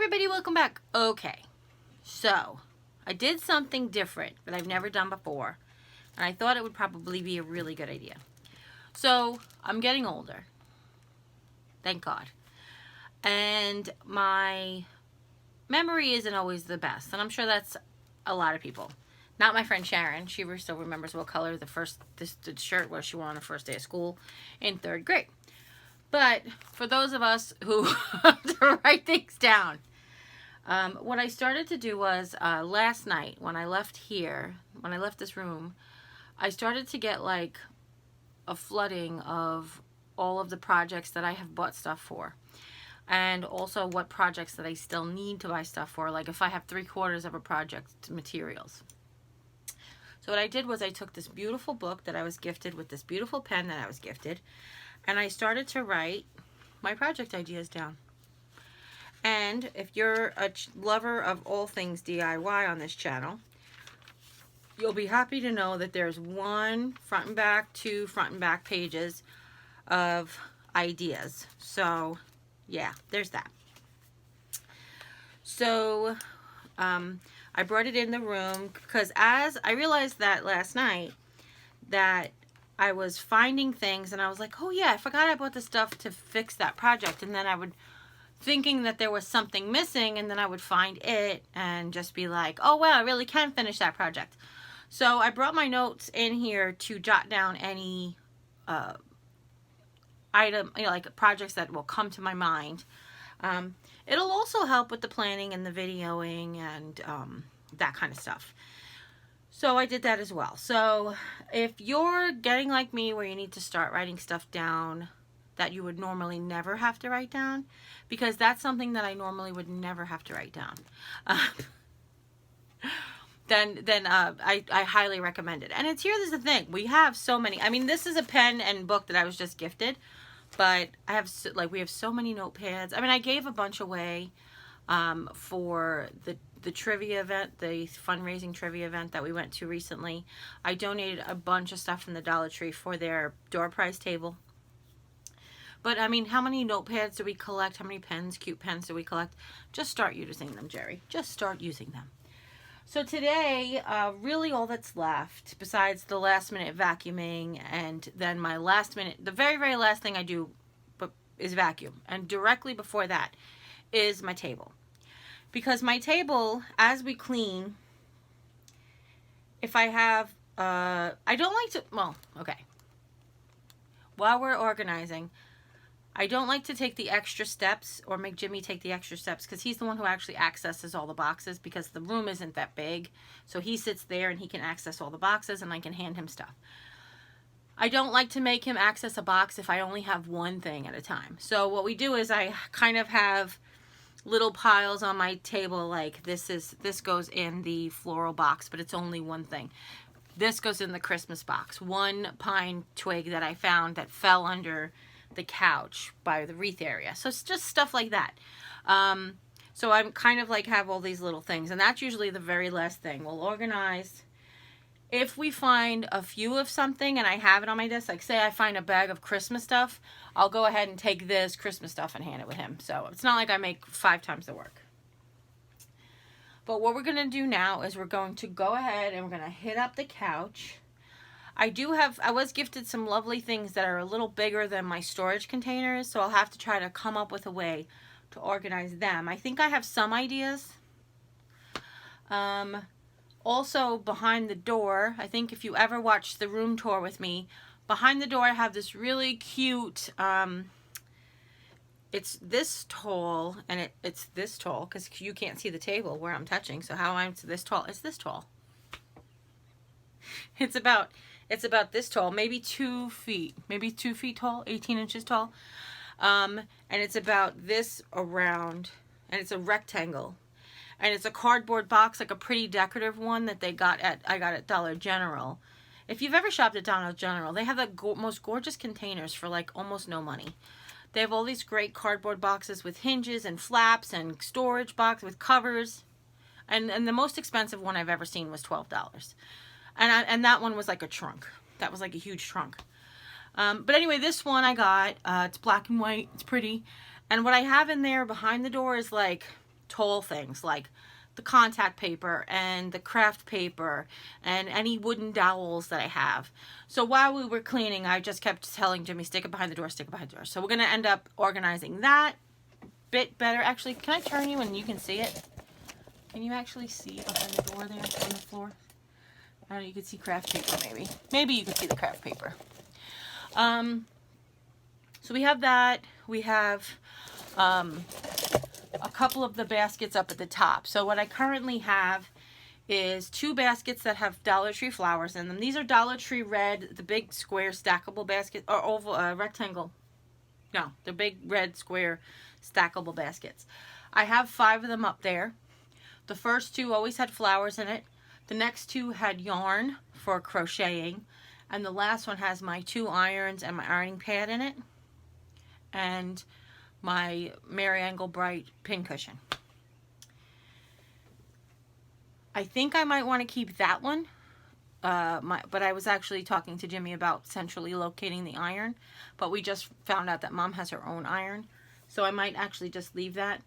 everybody, welcome back. Okay, so I did something different that I've never done before, and I thought it would probably be a really good idea. So I'm getting older, thank God, and my memory isn't always the best, and I'm sure that's a lot of people. Not my friend Sharon. She still remembers what color the shirt was she wore on her first day of school in 3rd grade. But for those of us who have to write things down, what I started to do was last night when I left this room, I started to get like a flooding of all of the projects that I have bought stuff for. And also what projects that I still need to buy stuff for, like if I have 3/4 of a project materials. So what I did was I took this beautiful book that I was gifted with this beautiful pen that I was gifted, and I started to write my project ideas down. And if you're a lover of all things DIY on this channel, you'll be happy to know that there's two front and back pages of ideas. So yeah, there's that. So I brought it in the room because as I realized that last night that I was finding things and I was like, oh yeah, I forgot I bought the stuff to fix that project. And then I would thinking that there was something missing, and then I would find it and just be like, oh wow, I really can finish that project. So I brought my notes in here to jot down any item, like projects that will come to my mind. It'll also help with the planning and the videoing and that kind of stuff. So I did that as well. So if you're getting like me where you need to start writing stuff down that you would normally never have to write down, because that's something that I normally would never have to write down, then I highly recommend it. And here's the thing, we have so many. I mean, this is a pen and book that I was just gifted, but we have so many notepads. I mean, I gave a bunch away for the trivia event, the fundraising trivia event that we went to recently. I donated a bunch of stuff from the Dollar Tree for their door prize table. But I mean, how many notepads do we collect? How many pens, cute pens do we collect? Just start using them, Jerry. Just start using them. So today, really all that's left, besides the last minute vacuuming, and then my last minute, the very, very last thing I do is vacuum. And directly before that is my table. Because my table, as we clean, if I have, I don't like to, well, okay. While we're organizing, I don't like to take the extra steps or make Jimmy take the extra steps, because he's the one who actually accesses all the boxes, because the room isn't that big. So he sits there and he can access all the boxes and I can hand him stuff. I don't like to make him access a box if I only have one thing at a time. So what we do is I kind of have little piles on my table, like this goes in the floral box, but it's only one thing. This goes in the Christmas box. One pine twig that I found that fell under the couch by the wreath area. So it's just stuff like that. So I'm kind of like have all these little things, and that's usually the very last thing. We'll organize. If we find a few of something and I have it on my desk, like say I find a bag of Christmas stuff, I'll go ahead and take this Christmas stuff and hand it with him. So it's not like I make 5 times the work. But what we're going to do now is we're going to go ahead and we're going to hit up the couch. I was gifted some lovely things that are a little bigger than my storage containers, so I'll have to try to come up with a way to organize them. I think I have some ideas. Also behind the door, I think if you ever watched the room tour with me, behind the door I have this really cute, it's this tall, and it's this tall because you can't see the table where I'm touching, so how am I this tall? It's this tall. It's about this tall, maybe 2 feet, maybe 2 feet tall, 18 inches tall. And it's about this around, and it's a rectangle. And it's a cardboard box, like a pretty decorative one that I got at Dollar General. If you've ever shopped at Dollar General, they have the most gorgeous containers for like almost no money. They have all these great cardboard boxes with hinges and flaps and storage box with covers. And the most expensive one I've ever seen was $12. And that one was like a trunk. That was like a huge trunk. But anyway, this one I got, it's black and white, it's pretty. And what I have in there behind the door is like tall things like the contact paper and the craft paper and any wooden dowels that I have. So while we were cleaning, I just kept telling Jimmy, stick it behind the door, stick it behind the door. So we're going to end up organizing that bit better. Actually, can I turn you and you can see it? Can you actually see behind the door there on the floor? I don't know, you can see craft paper maybe. Maybe you can see the craft paper. So we have that. We have a couple of the baskets up at the top. So what I currently have is 2 baskets that have Dollar Tree flowers in them. These are Dollar Tree red, the big square stackable basket, or oval, rectangle. No, the big red square stackable baskets. I have 5 of them up there. The first 2 always had flowers in it. The next 2 had yarn for crocheting. And the last one has my 2 irons and my ironing pad in it. And my Mary Angle Bright pin cushion. I think I might want to keep that one. But I was actually talking to Jimmy about centrally locating the iron. But we just found out that Mom has her own iron. So I might actually just leave that.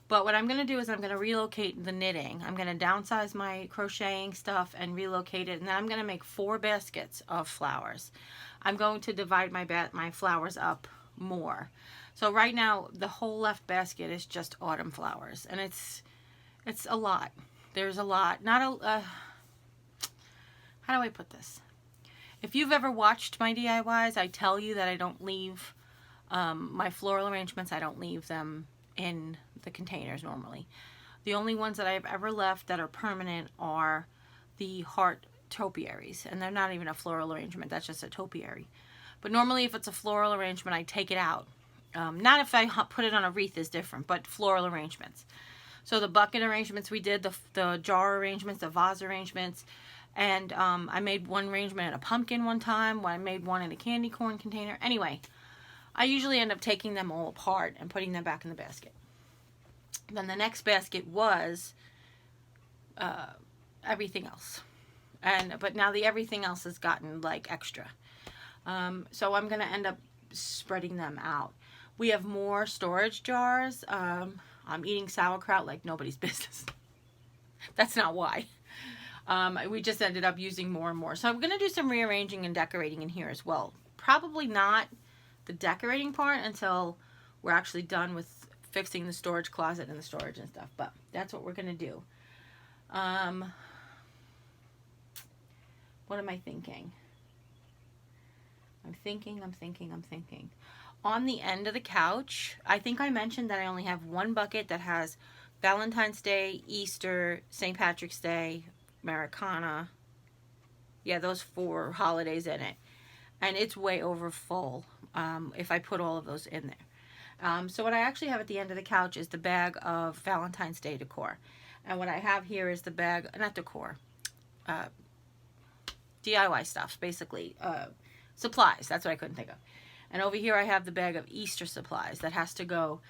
But what I'm going to do is I'm going to relocate the knitting. I'm going to downsize my crocheting stuff and relocate it. And then I'm going to make 4 baskets of flowers. I'm going to divide my flowers up more. So right now, the whole left basket is just autumn flowers. And it's a lot. There's a lot. Not a... how do I put this? If you've ever watched my DIYs, I tell you that I don't leave my floral arrangements. I don't leave them in the containers normally. The only ones that I've ever left that are permanent are the heart topiaries. And they're not even a floral arrangement. That's just a topiary. But normally if it's a floral arrangement, I take it out. Not if I put it on a wreath is different, but floral arrangements. So the bucket arrangements we did, the jar arrangements, the vase arrangements, and I made one arrangement in a pumpkin one time, I made one in a candy corn container. Anyway, I usually end up taking them all apart and putting them back in the basket. Then the next basket was everything else. But now the everything else has gotten like extra. So I'm going to end up spreading them out. We have more storage jars. I'm eating sauerkraut like nobody's business. That's not why. We just ended up using more and more. So I'm going to do some rearranging and decorating in here as well. Probably not the decorating part until we're actually done with fixing the storage closet and the storage and stuff. But that's what we're going to do. What am I thinking? I'm thinking. On the end of the couch, I think I mentioned that I only have 1 bucket that has Valentine's Day, Easter, St. Patrick's Day, Americana. Yeah, those 4 holidays in it. And it's way over full if I put all of those in there. So what I actually have at the end of the couch is the bag of Valentine's Day decor. And what I have here is the bag, not decor, DIY stuff, basically. Supplies, that's what I couldn't think of. And over here I have the bag of Easter supplies that has to go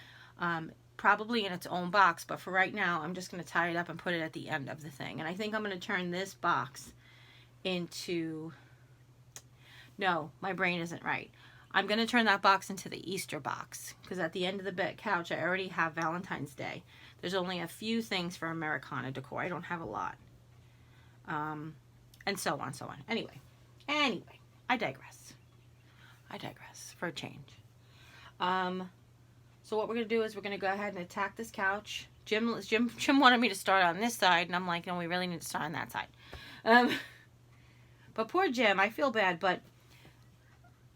probably in its own box. But for right now, I'm just going to tie it up and put it at the end of the thing. And I think I'm going to turn this box into... No, my brain isn't right. I'm going to turn that box into the Easter box. Because at the end of the couch, I already have Valentine's Day. There's only a few things for Americana decor. I don't have a lot. And so on, so on. Anyway, I digress for a change. So what we're going to do is we're going to go ahead and attack this couch. Jim wanted me to start on this side, and I'm like, no, we really need to start on that side. But poor Jim, I feel bad, but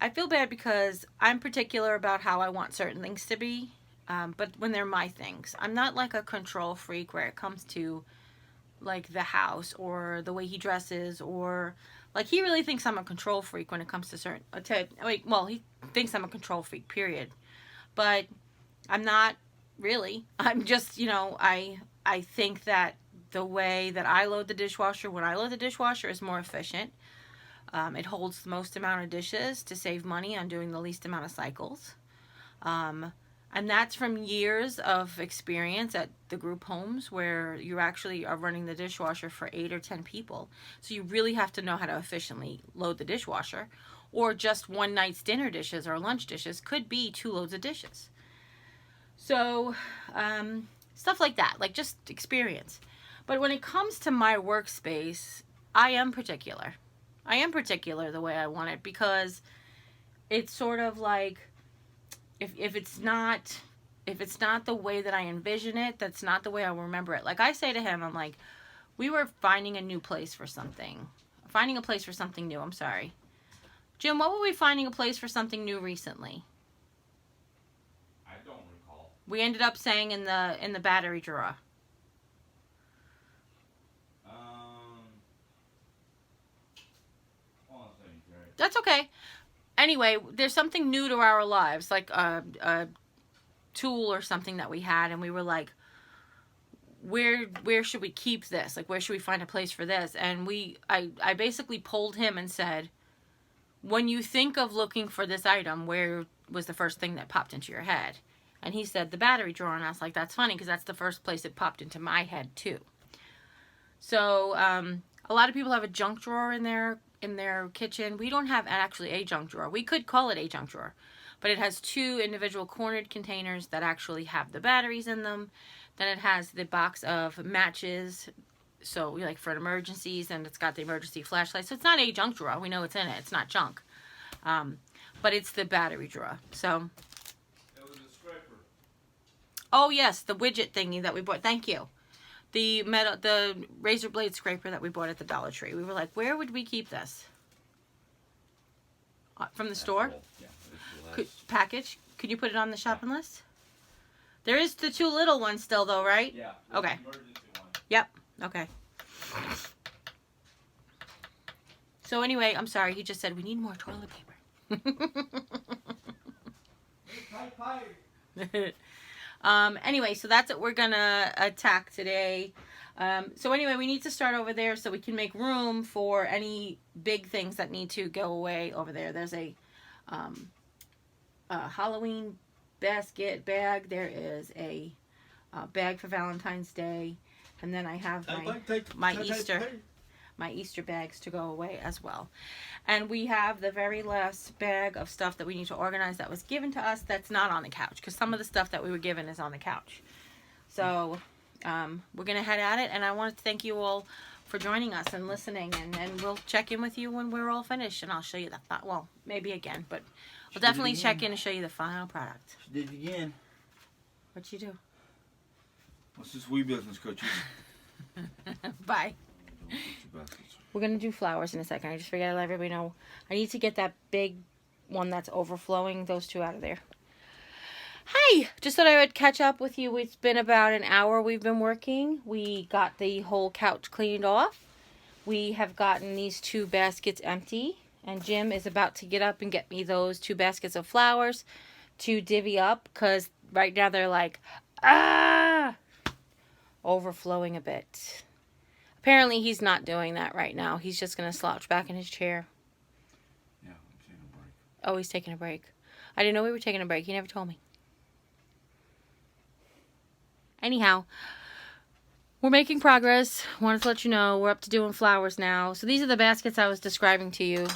I feel bad because I'm particular about how I want certain things to be, but when they're my things. I'm not like a control freak where it comes to like the house or the way he dresses, or like he really thinks I'm a control freak when it comes to certain he thinks I'm a control freak, period. But I'm not really. I'm just, I think that the way that I load the dishwasher, when I load the dishwasher, is more efficient. It holds the most amount of dishes to save money on doing the least amount of cycles. And that's from years of experience at the group homes where you actually are running the dishwasher for 8 or 10 people. So you really have to know how to efficiently load the dishwasher. Or just one night's dinner dishes or lunch dishes could be 2 loads of dishes. So Stuff like that, like just experience. But when it comes to my workspace, I am particular. I am particular the way I want it, because it's sort of like, if it's not the way that I envision it, that's not the way I remember it. Like I say to him, I'm like, we were finding a new place for something. Finding a place for something new, I'm sorry. Jim, what were we finding a place for something new recently? I don't recall. We ended up saying in the battery drawer. That's okay. Anyway, there's something new to our lives, like a tool or something that we had, and we were like, where should we keep this? Like, where should we find a place for this? And I basically polled him and said, when you think of looking for this item, where was the first thing that popped into your head? And he said the battery drawer, and I was like, that's funny, because that's the first place it popped into my head too. So a lot of people have a junk drawer in their kitchen. We don't have actually a junk drawer. We could call it a junk drawer, but it has two individual cornered containers that actually have the batteries in them. Then it has the box of matches, so like for emergencies, and it's got the emergency flashlight. So it's not a junk drawer. We know it's in it. It's not junk, but it's the battery drawer. So it was a scraper. Oh yes, the widget thingy that we bought. Thank you. The razor blade scraper that we bought at the Dollar Tree. We were like, where would we keep this? From the store? Yeah, package? Could you put it on the shopping list? There is the two little ones still, though, right? Yeah. Okay. Emergency one. Yep. Okay. So anyway, I'm sorry. He just said we need more toilet paper. Anyway, so that's what we're gonna attack today. So anyway, we need to start over there so we can make room for any big things that need to go away over there. There's a Halloween basket bag. There is a bag for Valentine's Day, and then I have my Easter bags to go away as well. And we have the very last bag of stuff that we need to organize that was given to us that's not on the couch, because some of the stuff that we were given is on the couch. So we're going to head at it, and I want to thank you all for joining us and listening, and we'll check in with you when we're all finished, and I'll show you that. Well, maybe again, but we'll definitely check in and show you the final product. She did it again. What'd you do? What's this wee business, Coach? Bye. We're going to do flowers in a second. I just figured I'd let everybody know. I need to get that big one that's overflowing, those two out of there. Hi! Just thought I would catch up with you. It's been about an hour we've been working. We got the whole couch cleaned off. We have gotten these two baskets empty. And Jim is about to get up and get me those two baskets of flowers to divvy up, because right now they're like, overflowing a bit. Apparently he's not doing that right now. He's just going to slouch back in his chair. Yeah, I'm taking a break. Oh, he's taking a break. I didn't know we were taking a break. He never told me. Anyhow, we're making progress. Wanted to let you know we're up to doing flowers now. So these are the baskets I was describing to you.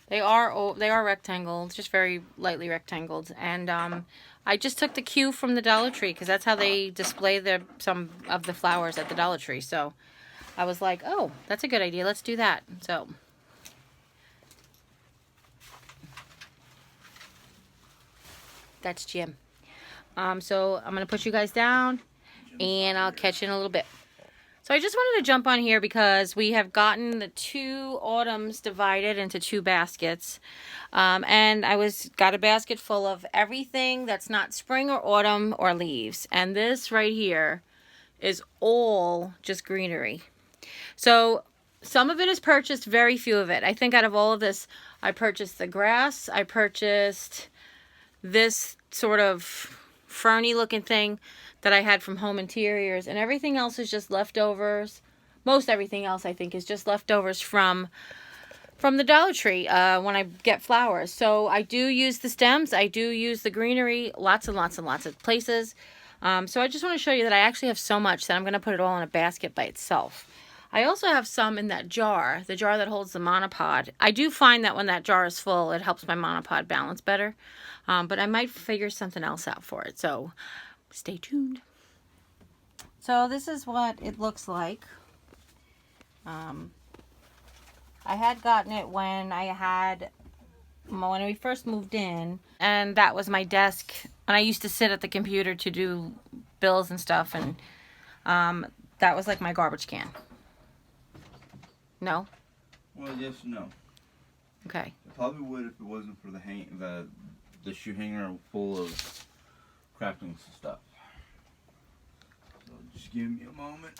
They are rectangle, just very lightly rectangled. And I just took the cue from the Dollar Tree, because that's how they display some of the flowers at the Dollar Tree. So I was like, oh, that's a good idea. Let's do that. So that's Jim. So I'm going to put you guys down, and I'll catch you in a little bit. So I just wanted to jump on here because we have gotten the two autumns divided into two baskets. And I got a basket full of everything that's not spring or autumn or leaves. And this right here is all just greenery. So some of it is purchased, very few of it. I think out of all of this, I purchased the grass. I purchased this sort of ferny looking thing that I had from Home Interiors, and everything else is just leftovers. Most everything else, I think, is just leftovers from the Dollar Tree when I get flowers. So I do use the stems. I do use the greenery, lots and lots and lots of places. So I just want to show you that I actually have so much that I'm going to put it all in a basket by itself. I also have some in that jar, the jar that holds the monopod. I do find that when that jar is full, it helps my monopod balance better. But I might figure something else out for it. So stay tuned. So this is what it looks like. I had gotten it when we first moved in, and that was my desk. And I used to sit at the computer to do bills and stuff, and that was like my garbage can. No? Well, yes, no. Okay. I probably would if it wasn't for the shoe hanger full of crafting stuff. So just give me a moment.